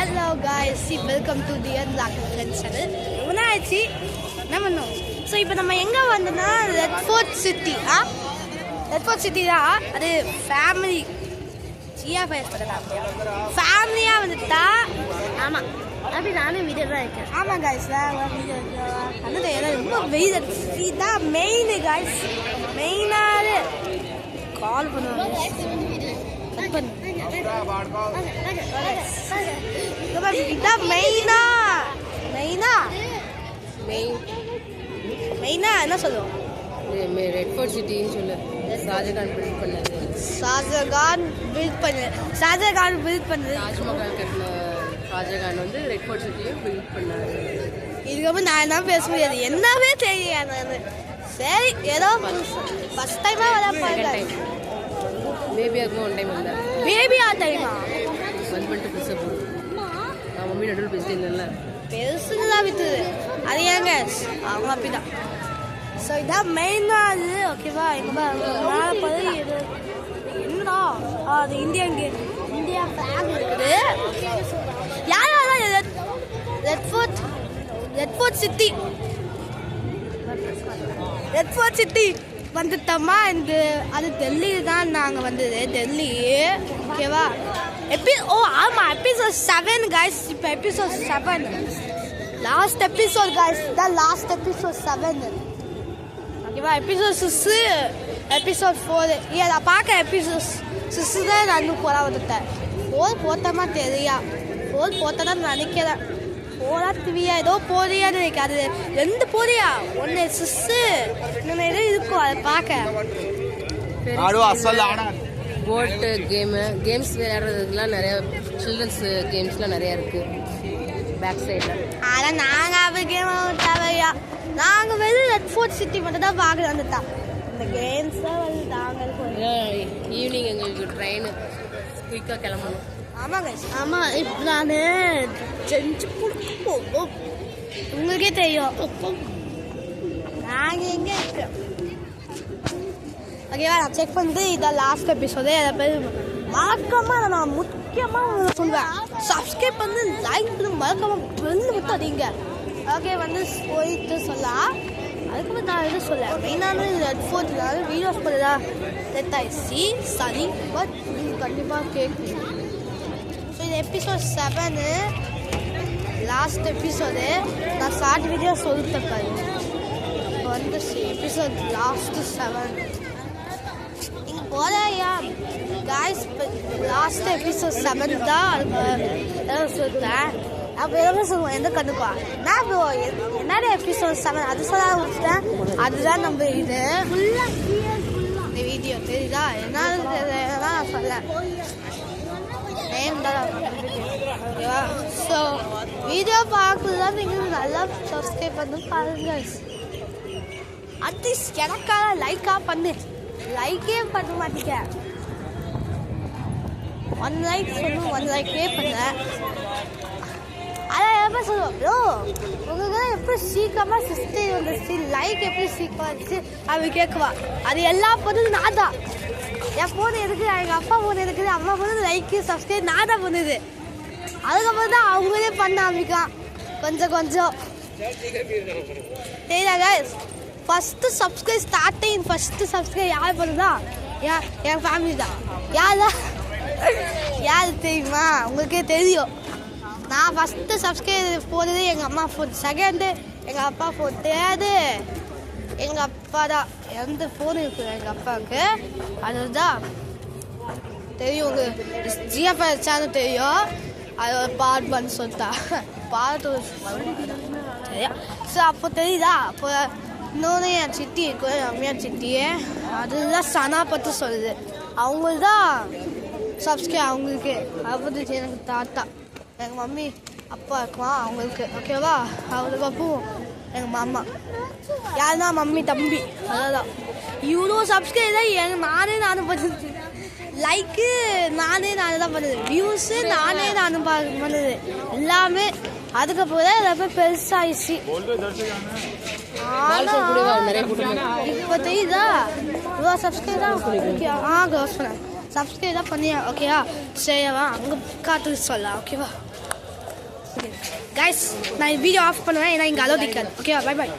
Hello guys, welcome to the Black Friends channel. ரொம்ப நாள் ஆச்சு என்ன பண்ணோம். ஸோ இப்போ நம்ம எங்கே வந்தோம்னா red fort city. Red fort city தான். அது ஃபேமிலி ஜிஆஃபைஸ் ஃபேமிலியாக வந்துட்டா. ஆமாம், அப்படி நானும் வீடியோ தான் இருக்கேன். ஆமாம் காய்ஸ், வீடியோ வந்து ஏதாவது ரொம்ப வெயில் இதுதான் மெயின் காய்ஸ். மெயினாக கால் பண்ணுவாங்க. என்ன சொல்லுவோம்? ரெட் ஃபோர்ட் சிட்டின்னு சொல்லு. ஷாஜகான் பில்ட் பண்ணது. ஷாஜகான் பில்ட் பண்ணது. தாஜ்மஹால் கட்டின ஷாஜகான் வந்து ரெட் ஃபோர்ட் சிட்டியும் பில்ட் பண்ணாரு. இதுக்கப்புறம் நான் என்ன பேச முடியாது, என்னவே தெரியாது. சரி, ஏதோ ஃபர்ஸ்ட் டைமா வர பேபி அதுவும் ஒன் டைம் வந்தேன். பேபி ஆ டைமா பண்ணிட்டு பெருசாக போகும். நான் மம்மி நடுவில் பேசிட்டு இருந்தேன்ல, பெருசுதான் வித்துது. அது ஏங்க அவங்க அப்படிதான். ஸோ இதான் மெயினாக அது. ஓகேவா? எங்கே மேலே போய் இது என்னடா அது இந்தியன் கேட், இந்தியா ஃபிளாக் இருக்குது. யாராவது ரெட் ஃபோர்ட் சிட்டி வந்துட்டோமா. அது டெல்லி தான் நாங்கள் வந்தது. டெல்லி. ஓகேவா? ஆமாம், எபிசோட் 7 கைஸ். இப்போ எபிசோட் 7 லாஸ்ட் எபிசோட் கைஸ். தான் லாஸ்ட் எபிசோட் 7. ஓகேவா? எபிசோட் 6 எபிசோட் 4 அதை பார்க்க எபிசோட் 6 தான் நான் இன்னும் போகிறா வந்துட்டேன். 4 போட்டமா தெரியா? 4 போட்டதான் நினைக்கிறேன். 4 திவியா ஏதோ போறியான்னு நினைக்கிறேன். அது 2 போறியா, 1 6 இன்னொன்று ஏதோ இருக்கும். அதை பார்க்க போட்டு கேம்ஸ் விளையாடுறதுக்குலாம் நிறைய சில்ட்ரன்ஸ் கேம்ஸ்லாம் நிறையா இருக்குது பேக் சைடில். ஆனால் நாங்கள் அப்படி கேம் தேவையா? நாங்கள் வெறும் ரெட் ஃபோர்ட் சிட்டி மட்டும் தான் பார்க்க வந்துட்டா. இந்த கேம்ஸ் தான் வந்து நாங்கள் ஈவினிங் எங்களுக்கு ட்ரெயின் குயிக்காக கிளம்பணும். ஆமாங்க. ஆமாம், இப்போ நான் செஞ்சு கொடுப்போம். உங்களுக்கே தெரியும் நாங்கள் எங்கே இருக்கோம். ஓகேவா? நான் செக் பண்ணிட்டு இதான் லாஸ்ட் எபிசோடு. அதை பேர் மறக்காமல் நான் முக்கியமாக சொல்லுவேன், சப்ஸ்கிரைப் பண்ணி லைக் பண்ணி மறக்காமல் பெல்லு மட்டும் அடிங்க. ஓகே, வந்து போயிட்டு சொல்லலாம். அதுக்கப்புறம் நான் எதுவும் சொல்ல மெயினான ரெட் ஃபோர்ட்டில் வீடியோஸ் பண்ணதா லெட் ஐ சி சரி. பட் நீங்கள் கண்டிப்பாக கேட்கணும். ஸோ இது எபிசோட் 7 லாஸ்ட் எபிசோடு. நான் ஷார்ட் வீடியோ சொல்லிட்டேன் பாருங்க. இப்போ வந்து எபிசோட் லாஸ்ட் 7 நீங்கள் போதையா காய்ஸ். லாஸ்ட் எபிசோட் 7 தான். அதுக்கு சொல்லிட்டேன். அப்போ எதுவுமே சொல்லுவோம் எந்த கண்டுக்குவா நான் ப்ரோ என்னடா எபிசோட் 7 அது சொல்ல விட்டேன். அதுதான் நம்ம இது இந்த வீடியோ தெரியுதா? என்ன நான் சொல்ல நேம் தான். ஓகேவா? ஸோ வீடியோ பார்க்குறதுதான் நீங்கள் நல்லா சப்ஸ்கிரைப் பண்ணி பாருங்க. அட்லீஸ்ட் எனக்காக லைக்காக பண்ணு. லைக்கே பண்ண மாட்டேங்க. 1 லைக் சொல்லணும், 1 லைக்கே பண்ண. அதான் எப்போ சொல்லுவோம் ப்ரோ உங்களுக்கு எப்படி சீக்கிரமாக சிஸ்டர் வந்துச்சு, லைக் எப்படி சீக்கிரம் வந்துச்சு அப்படி கேட்குவா. அது எல்லாம் பண்ணது நான் தான். என் ஃபோன் இருக்குது, எங்கள் அப்பா ஃபோன் இருக்குது, அம்மா ஃபோன் லைக்கு சப்ஸ்கிரைப் நான் தான் பண்ணுது. அதுக்கப்புறம் தான் அவங்களே பண்ண ஆரம்பிக்கலாம் கொஞ்சம். சரியா guys? First subscribe starting first subscribe யார் பண்ணுதா? என் ஃபேமிலி தான். யார் தெரியுமா? உங்களுக்கே தெரியும். நான் ஃபஸ்ட்டு சப்ஸ்கிரைப் போடுறது எங்கள் அம்மா ஃபோன், செகண்டு எங்கள் அப்பா ஃபோன், தேர்டு எங்கள் அப்பா தான். எந்த ஃபோன் இருக்குது எங்கள் அப்பாவுக்கு, அதுதான் தெரியும். உங்களுக்கு ஜிஎஃப்ஐ சேனல் தெரியும். அது ஒரு பார்ட் பண்ணு சொல்லிட்டா பார்ட் சரியா? ஸோ அப்போ தெரியுதா? அப்போ இன்னொன்று என் சித்தி இருக்கும், என் அம்மையார் சித்தியே. அதுதான் சனா பற்றி சொல்லுது. அவங்களுக்கு தான் சப்ஸ்கிரைப் அவங்களுக்கு. அப்போ எனக்கு தாத்தா எங்கள் மம்மி அப்பா இருக்குமா அவங்களுக்கு. ஓகேவா? அவங்களுக்கு அப்புறம் எங்கள் மாமா. யாருன்னா மம்மி தம்பி. அதான் இவ்வளோ சப்ஸ்கிரைப் தான் நானும் பண்ணுது. லைக்கு நானே தான் பண்ணுது. வியூஸு நானே பண்ணுது எல்லாமே. அதுக்கப்புறம் தான் எல்லாமே பெருசாகிடுச்சு. இப்போ தெரியுதா? இவ்வளோ சப்ஸ்கிரைப் தான். க்ளோஸ் பண்ணேன். சப்ஸ்கிரைப் தான் பண்ணியா? ஓகேவா? சரிவா? அங்கே காட்டு சொல்லலாம். ஓகேவா? கைஸ் நான் வீடியோ ஆஃப் பண்ணுவேன் ஏன்னா இங்கே அலோ நிற்காது ஓகேவா பை பாய்